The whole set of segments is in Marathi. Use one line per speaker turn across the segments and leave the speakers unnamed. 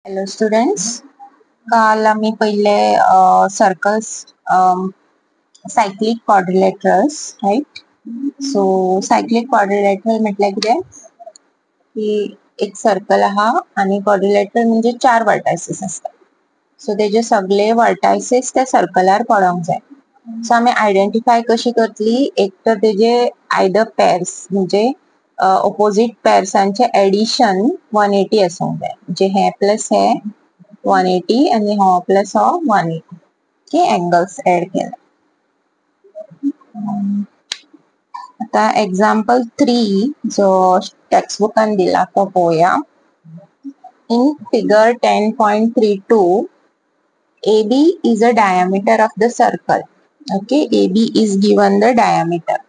Hello students. काल आम्ही पहिले circles cyclic quadrilaterals right. So cyclic quadrilateral म्हटलं की एक सर्कल हा आणि क्वाड्रिलेटरल म्हणजे 4 वर्टायसेस असतात. सो तेजे सगळे वर्टायसेस त्या सर्कलार पडोंक जाय. सो आम्ही आयडेंटिफाय कशी करतली, एक तर तेजे आयदर पेअर्स म्हणजे ऑपोजिट पेअर्सांचे एडिशन 180 असूंक जाय. म्हणजे हे प्लस हे 180 आणि हो प्लस हो 180 के एंगल्स ऍड केले. आता एक्झाम्पल 3 जो टेक्स्ट बुकान दिला तो पळोवया. In figure 10.32, AB is a diameter of the circle. Okay, AB is given the diameter.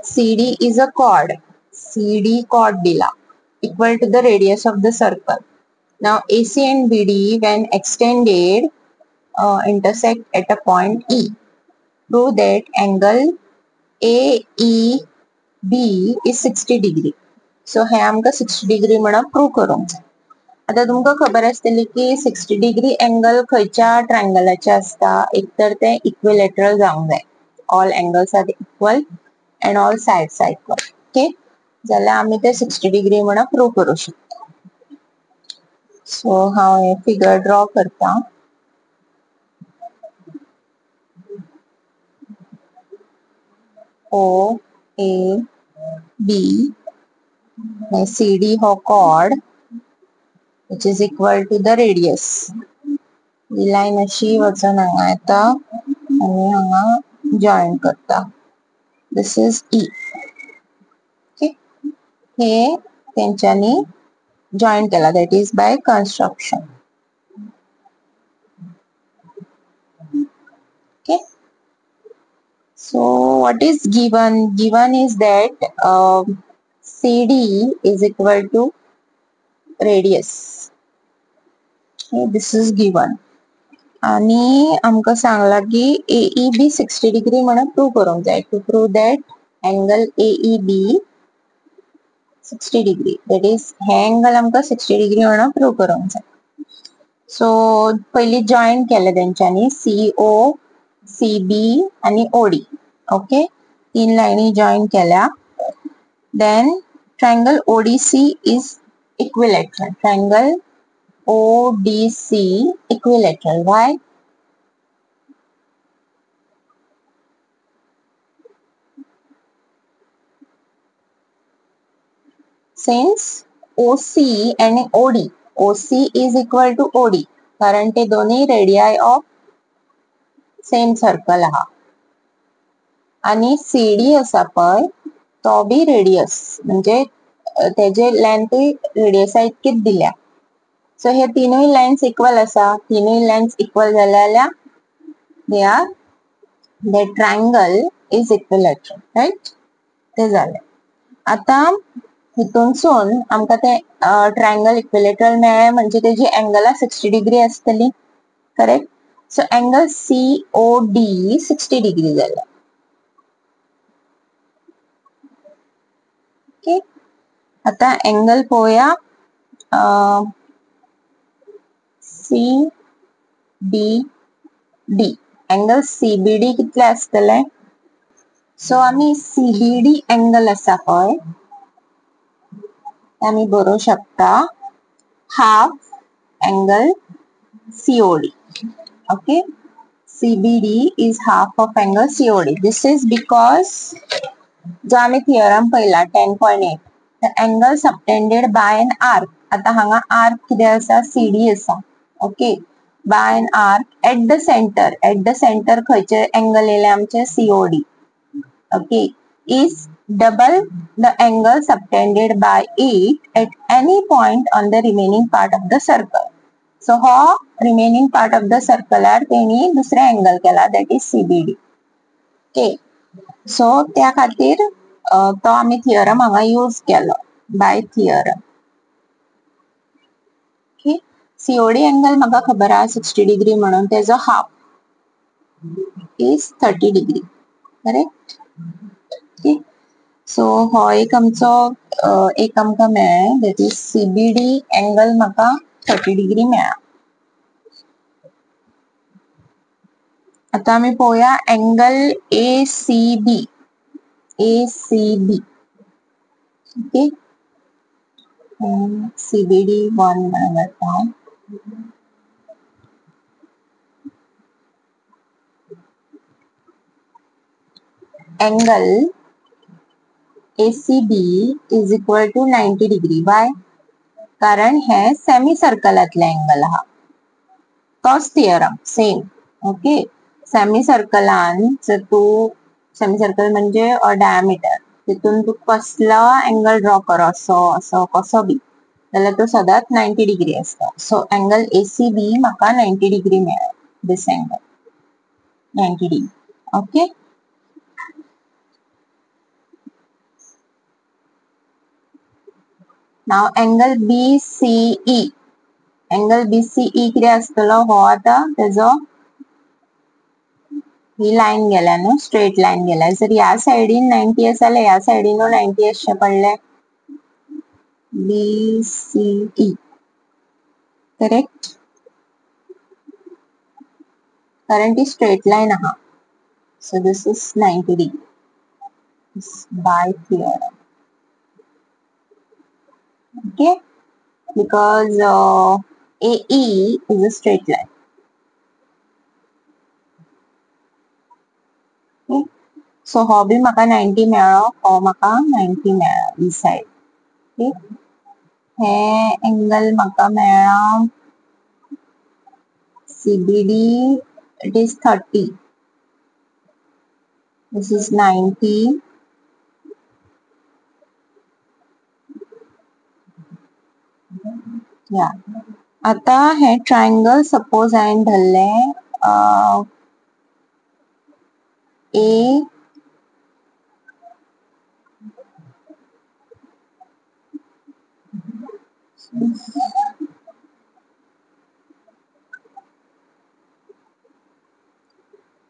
CD is a chord. CD chord dila equal to the radius of the circle. Now AC and BD when extended intersect at a point E. Prove that angle AEB is 60 degree. So हे आमका 60 degree म्हणून प्रूव्ह करूंक जाय. आता तुमका खबर असतली की 60 डिग्री एंगल खयच्या ट्रायंगलाचे असता, एक तर ते इक्विलॅटरल जावंक जाय. All angles are equal and all sides are equal. Okay, जाल्यार आम्ही ते 60 डिग्री म्हणून प्रूव्ह करू शकता. सो हांव हे फिगर ड्रॉ करता. O A B CD हो chord which is equal to the radius. He line अशी वचन हांगा येता आणि हांगा जॉइन करता. दिस इज E. ओके, हे तेंच्यांनी जॉइन केला, that is by construction. Okay, so what is given? Given is that CD is equal to radius. Okay, this is given. आणि आमका सांगला की AEB 60 डिग्री म्हणून प्रूव्ह करूंक जाय. To prove that angle AEB 60 degree, that is हे एंगल आमका 60 डिग्री म्हणून प्रूव्ह करूंक जाय. सो पयली जॉइन केले तेंच्यांनी CO, CB आणि OD. ओके, 3 लाईनी जॉइन केल्या. Then triangle ODC is equilateral. Triangle ODC equilateral. Why? Since OC and OC is equal to OD, कारण ते दोन्ही रेडियाई ऑफ सेम सर्कल आहा. आणि CD असा पय तो बी रेडियस, म्हणजे तेजे लेंथ रेडियसा इतकीच दिल्या. सो हे तीनूय लाइन्स इक्वल असा. तीनूय लाइन्स इक्वल जाल्यार they are the triangle is equilateral, right. ते जाले. आता हितूनसून आमका ते ट्रायंगल इक्विलॅटरल मेळ्ळे म्हणजे तेजी एंगला 60 डिग्री असतली, correct. So angle COD 60 degree जाले. ओके, आता एंगल पळोवया. CBD एंगल CBD कितले असतले. सो आम्ही CBD एंगल असा पय आम्ही बरोवू शकता half angle COD. Okay, CBD is half of angle COD. This is because जो आम्ही थिअरम पहिला 10.8, the angle subtended by an arc. आता हांगा आर्क किती असा, CD असा. Okay, by an arc at the center खयचे एंगल येले आमचे COD. Okay, is double the angle subtended by it at any point on the remaining part of the circle. So हो remaining part of the circular तेणी दुसरे एंगल केला, that is CBD. Okay, so त्या खातीर तो आम्ही थिअरम हांगा यूज केलो by theorem. Okay, COD angle म्हाका खबर आहा 60 डिग्री म्हणून, तेजो half is 30 degree, correct. Okay, so हो एक आमचो एक आमका मेळ्ळे, दॅट इज CBD एंगल म्हाका 30 डिग्री मिळाला. आता आम्ही पाहूया angle ACB. ACB. Okay. CBD 1 बनवता. Angle ACB is equal to 90 degree. Why? कारण हे सेमी सर्कलातला अँगल हा. Cos theorem same. Okay. Semi सर्कलान जर तू सेमी सर्कल म्हणजे डायमीटर तिथून तू कसला अँगल ड्रॉ कर असो असो कसो बी जाल्यार तो सदांच 90 डिग्री असता. सो अँगल ACB म्हाका 90 डिग्री मेळ्ळा. दिस अँगल 90 डिग्री. ओके. नाव अँगल BCE. अँगल BCE किती असतलो हो आता तेजो ही लाईन गेल्या न्हू, स्ट्रेट लाईन गेल्या. जर या साइडीन 90 आसा जाल्यार या साइडीन 90 असचे पडले. BCE correct. कारण ती स्ट्रेट लाईन आहा. So this is 90 degree. It's by theorem. Okay, because AE is a straight line. Okay, so हो बी म्हाका 90 मेळ्ळो, हो म्हाका 90 मेळ्ळो ही साइड. Okay, हे अँगल म्हाका मेळ्ळा CBD. It is 30. This is 90. Yeah. आता हे ट्रायंगल सपोज हांवें धरले A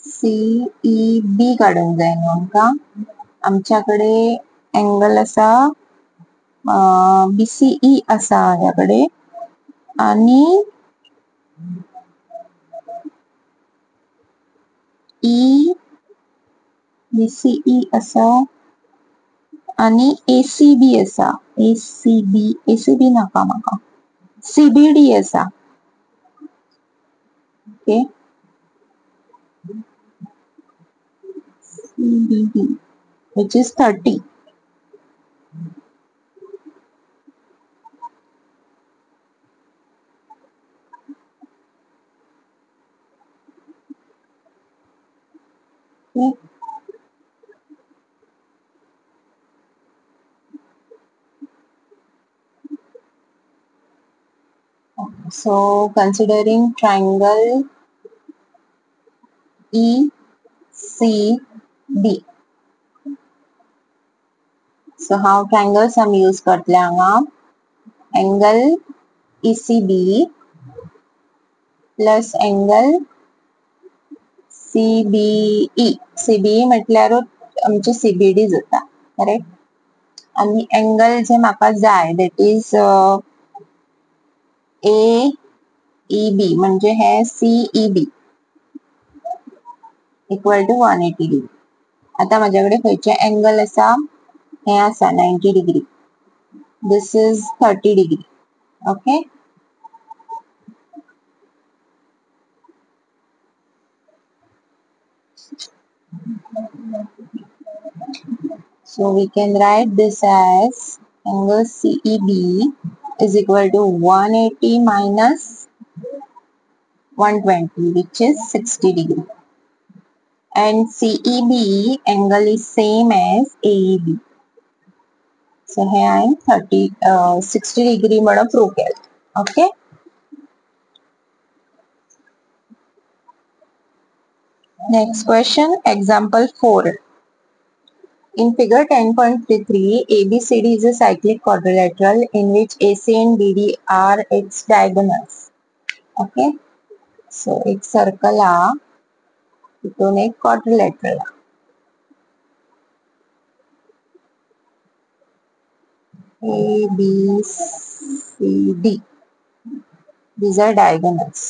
CEB काढूंक जाय न्हू आमकां. आमच्याकडे अँगल आसा BCE आसा हाज्याकडे आणि BCE आसा आणि ACB आसा. ACB नाका म्हाका. CBD आसा. Okay. CBD which is 30. Okay. So considering triangle ECB, so how triangles आमी यूज करतले हांगा angle ECB plus angle CBE. CBE म्हटल्यारूच आमची CBD जाता. करेक्ट. आणि अँगल जे म्हाका जाय दॅट इज AEB म्हणजे हे CEB इक्वल टू 180 डिग्री. आता माझ्याकडे खयचे अँगल आसा हे आसा 90 degree. This is 30 degree. Okay. So we can write this as angle CEB is equal to 180 minus 120 which is 60 degree. And CEB angle is same as AEB. So here I am 60 degree म्हणून prove केलं. Okay. Next question, example 4. In figure 10.33, ABCD is a cyclic quadrilateral in which AC and BD are its diagonals. Okay. So एक circle हा, तिथून एक quadrilateral हा. ABCD. these are diagonals.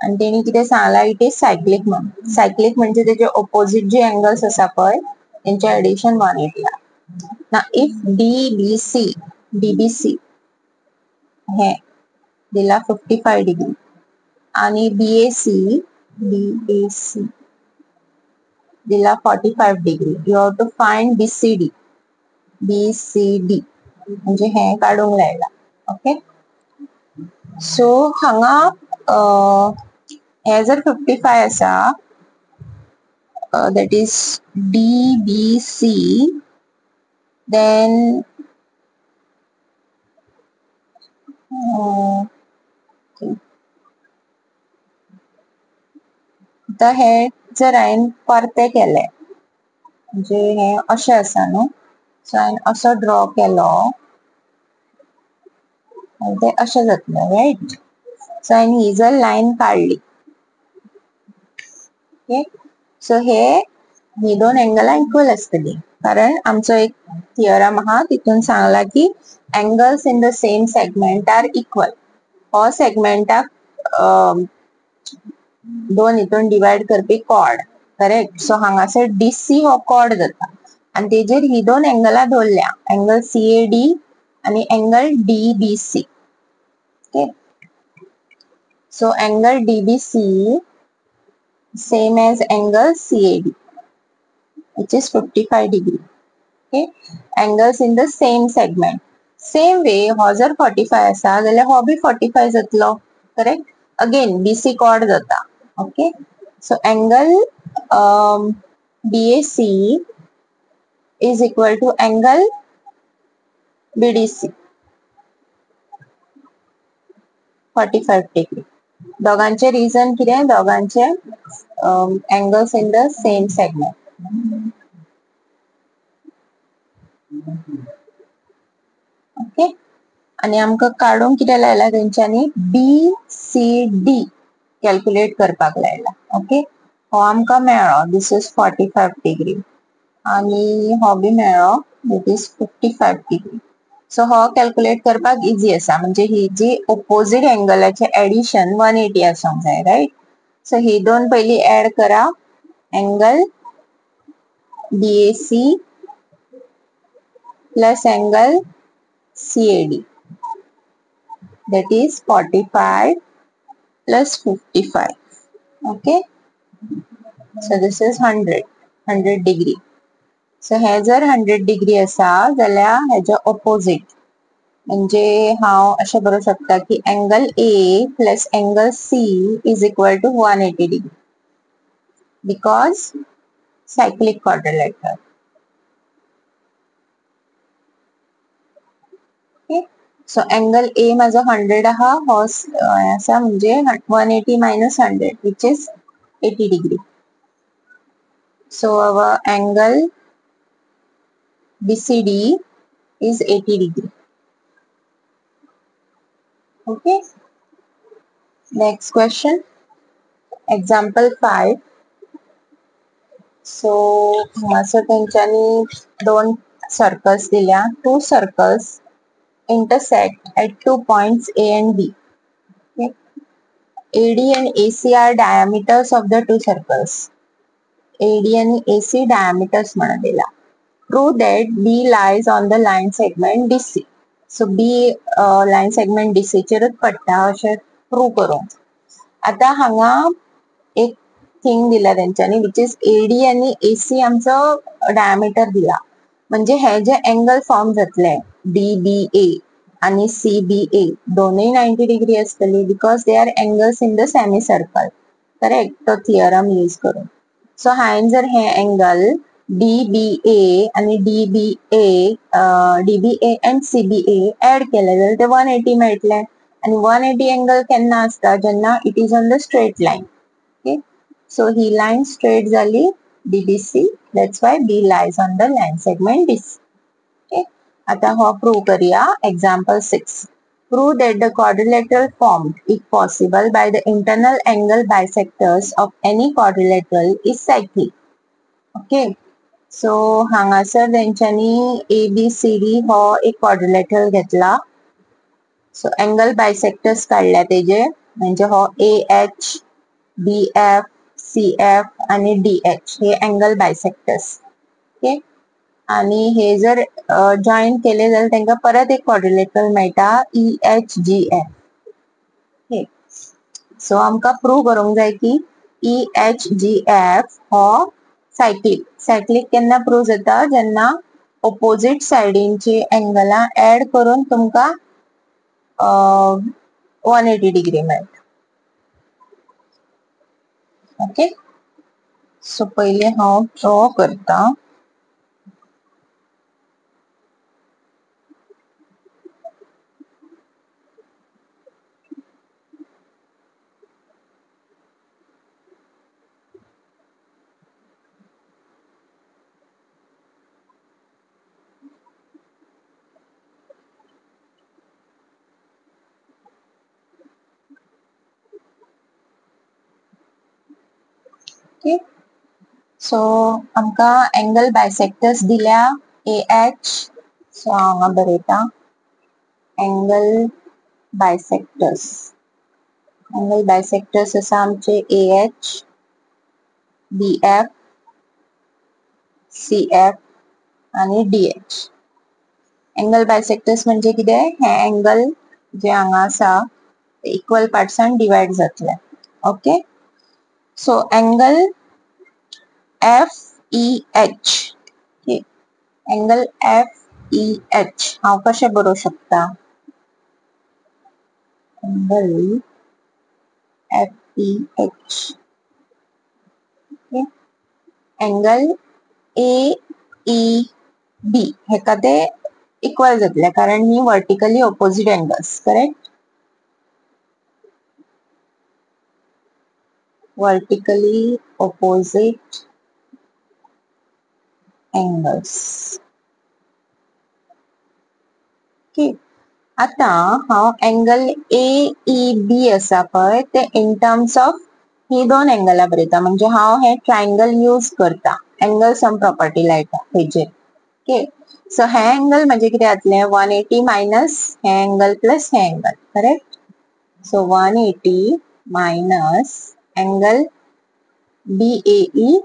आणि तेणी कितें सांगला इट इज सायक्लिक म्हणून. सायक्लिक म्हणजे तेजे ऑपोजिट जे एंगल्स आसा पळय तेंचे एडिशन 180 ना. इफ DBC हे दिला 55 डिग्री आणि BAC दिला 45 degree. You have to find BCD म्हणजे हे काढूंक लायला. ओके, सो हांगा हे जर 55 आसा that is DBC, then आता हे जर हांवें परते केले म्हणजे हे अशें आसा न्हू, सो हांवें असो ड्रॉ केलो आनी ते अशें जातले रायट. सो हांवें ही जर लायन काडली ओके, सो ही दोन एंगलां इक्वल आसतली कारण आमचो एक थियरम आहा तितून सांगला की angles in the same segment are equal. हो सेगमेंटाक दोन हितून डिवाइड करपी कॉर्ड करेक्ट. सो हांगासर DC हो कॉर्ड जाता आणि तेजेर ही दोन एंगलां दवरल्या, एंगल CAD आणि angle DBC. Okay, so angle DBC same as angle CAD which is 55 degree. Okay, angles in the same segment. Same way हो जर 45 आसा जाल्यार हो बी 45 जातलो करेक्ट. अगेन BC chord जाता. Okay, so angle BAC is equal to angle BDC 45 degree. दोघांचे रिजन कितें, दोघांचे angles in the same segment. Okay, आणि आमकां काढूंक कितें लायला तेंच्यांनी BCD कॅल्क्युलेट करपाक लायला. ओके, हो आमकां मेळ्ळो दिस इज 45 डिग्री आणि हो बी मेळ्ळो दिस इज 55 डिग्री. सो हो कॅल्क्युलेट करपाक इजी आसा म्हणजे ही जी ऑपोजिट एंगलाचे एडिशन 180 आसोंक जाय रायट. सो ही दोन पयली ऍड करा, angle BAC plus angle CAD that is 45 plus 55. Okay, so this is 100 degree. So हे जर 100 डिग्री आसा जाल्यार हेजे ऑपोजिट म्हणजे हांव अशें बरोवंक शकता की angle A plus angle C is equal to 180 degree because cyclic quadrilateral. Okay, so angle A माझो 100 आहा, हो आसा म्हणजे 180 minus 100 which is 80 degree. So our angle BCD is 80 degree. Okay, next question, example 5. So हांगासर तेंच्यांनी दोन सर्कल्स दिल्या. Two circles intersect at 2 points A and B. Okay, AD and AC are diameters of the two circles. AD and AC diameters म्हणून दिला. Prove that B lies on the line segment DC. So B line segment DC चेरूच पडटा अशें प्रूव करूंक. आता हांगा एक थिंग दिला तेंच्यांनी विच इज AD आणि AC आमचो डायमीटर दिला म्हणजे हे जे एंगल फॉर्म जातले DBA आणि CBA दोनूय 90 डिग्री आसतली because they are angles in the semi circle correct. तो थियरम यूज करून. सो हांवें जर हे एंगल DBA आणि DBA and CBA ऍड केले जाल्यार ते 180 मेळटले आणि 180 एंगल केन्ना आसता जेन्ना it is on the straight line. Okay, so he line straight जाली DBC, that's why B lies on the line segment DC. Okay, आता हो प्रूव करूया. Example 6. Prove that the quadrilateral formed, if possible, by the internal angle bisectors of any quadrilateral is cyclic. Okay, so हांगासर तेंच्यांनी ABCD हो एक quadrilateral घेतला सो एंगल बायसेक्टर्स काढल्या तेजे म्हणजे हो AH BF CF आणि DH हे एंगल बायसेक्टर्स. ओके, आणि हे जर जॉईन केले जाल्यार तांकां परत एक क्वाड्रिलेटरल मेळटा EHGF. ओके, सो आमकां प्रूव करूंक जाय की EHGF हो सायक्लिक केन्ना प्रूव जाता जेन्ना ऑपोजिट सायडींची एंगलां ऍड करून तुमकां 180 डिग्री मेळटा. ओके, सो पहिले हांव ड्रॉ करता. ओके, सो आमकां एंगल बायसेक्टर्स दिल्या AH. सो हांगा बरयता एंगल बायसेक्टर्स. एंगल बायसेक्टर्स आसा आमचे AH BF CF आणि DH. एंगल बायसेक्टर्स म्हणजे कितें? हे एंगल जे हांगा आसा इक्वल पार्ट्सान डिवाइड जातले. Okay, so angle FEH. Angle FEH हांव कशें बरोवंक शकता? Angle FEH. एंगल AEB हेका ते इक्वल जातले कारण ही vertically opposite angles. Correct, vertically opposite angles. Okay, आता हांव एंगल AEB आसा पळय ते इन टर्म्स ऑफ ही दोन एंगलां बरयता. म्हणजे हांव हे ट्रायंगल यूज करता, एंगल सम प्रॉपर्टी लायता हेजेर. ओके, सो हे एंगल म्हणजे कितें जातले? 180 मायनस हे एंगल प्लस हे angle. Correct, so 180 minus angle BAE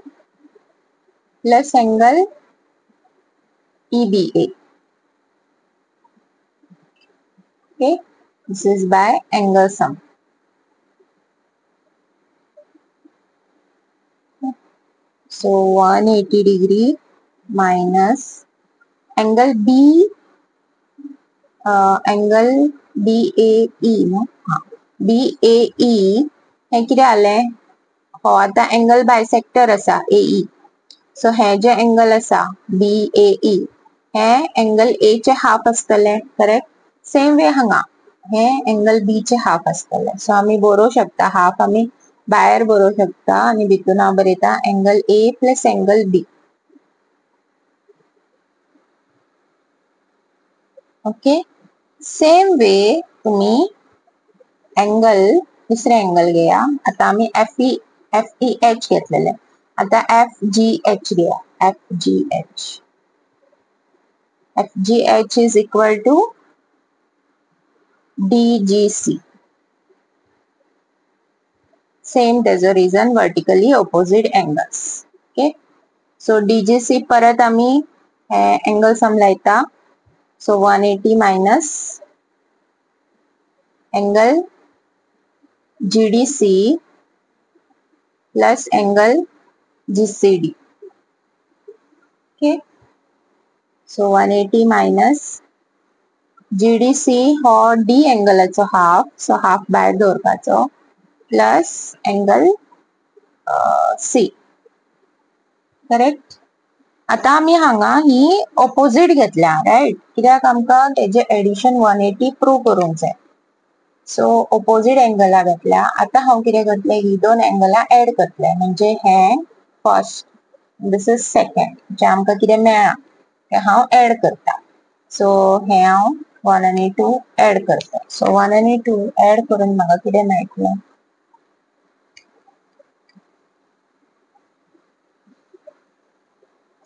plus angle EBA. Okay, this is by angle sum. So 180 degree minus angle angle BAE no BAE हे कितें आले? हो आता एंगल बायसेक्टर आसा AE. सो हे जे एंगल आसा BAE हे एंगल A चे हाफ आसतले. करेक्ट, सेम वे हांगा हे एंगल B चे हाफ आसतले. सो आम्ही बरोवंक शकता हाफ आम्ही भायर बरोवंक शकता आणि भितून हांव बरयता angle A plus angle B. Okay, same way तुम्ही एंगल दुसरे एंगल घेया. आता आम्ही FEH घेतलेले. आता FGH घेया. FGH is equal to DGC. Same तेजो reason vertically opposite angles. Okay, so DGC परत आम्ही एंगल सम लायता. So 180 minus angle GDC plus angle GCD. Okay, so 180 minus GDC हो D एंगलाचो हाफ. सो हाफ भायर दवरपाचो प्लस एंगल C. करेक्ट, आता आम्ही हांगा ही ऑपोजिट घेतल्या. राइट, कित्याक आमकां तेजे एडिशन 180 प्रूव करूंक जाय. सो ऑपोजिट एंगला घेतल्या. आता हांव कितें करतले? ही दोन एंगलां ऍड करतले. म्हणजे हे फर्स्ट, दिस इज सेकंड. जे आमकां कितें मेळ्ळा ते हांव ऍड करता. सो हे हांव 1 आनी 2 ऍड करता. सो 1 आनी 2 ऍड करून म्हाका कितें मेळटलें?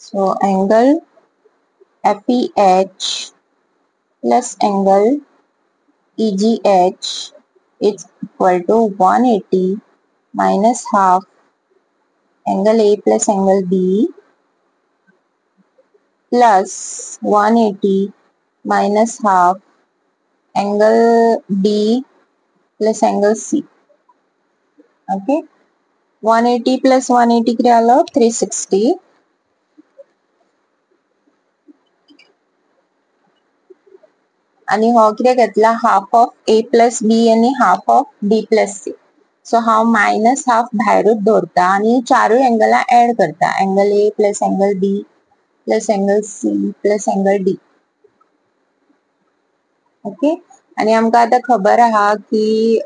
So angle FEH plus angle EGH is equal to 180 minus half angle A plus angle B plus 180 minus half angle D plus angle C. Okay, 180 plus 180 किती आलं 360 आणि हो किती घेतला half of A plus B आणि half of D plus C. So हांव मायनस हाफ भायरूच दवरता आणि चारूय एंगला ऍड करता angle A plus angle B plus angle C plus angle D. Okay, आणि आमकां आता खबर आहा की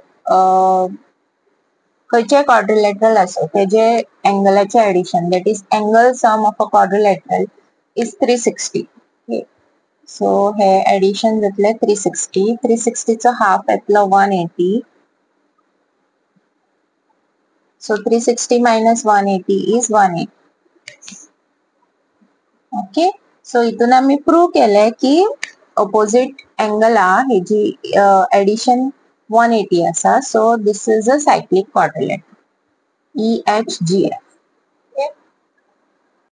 खंयचे क्वाड्रिलॅटरल असो तेजे एंगलाचे addition that is angle sum of a quadrilateral is 360. So हे एडिशन जातले 360 चो हाफ येतलो 180. So 360 minus 180 is 180. Okay, so इथून आम्ही प्रूव्ह केले की ऑपोजिट एंगला हेजी एडिशन 180 आसा. So this is a cyclic quadrilateral EHGF.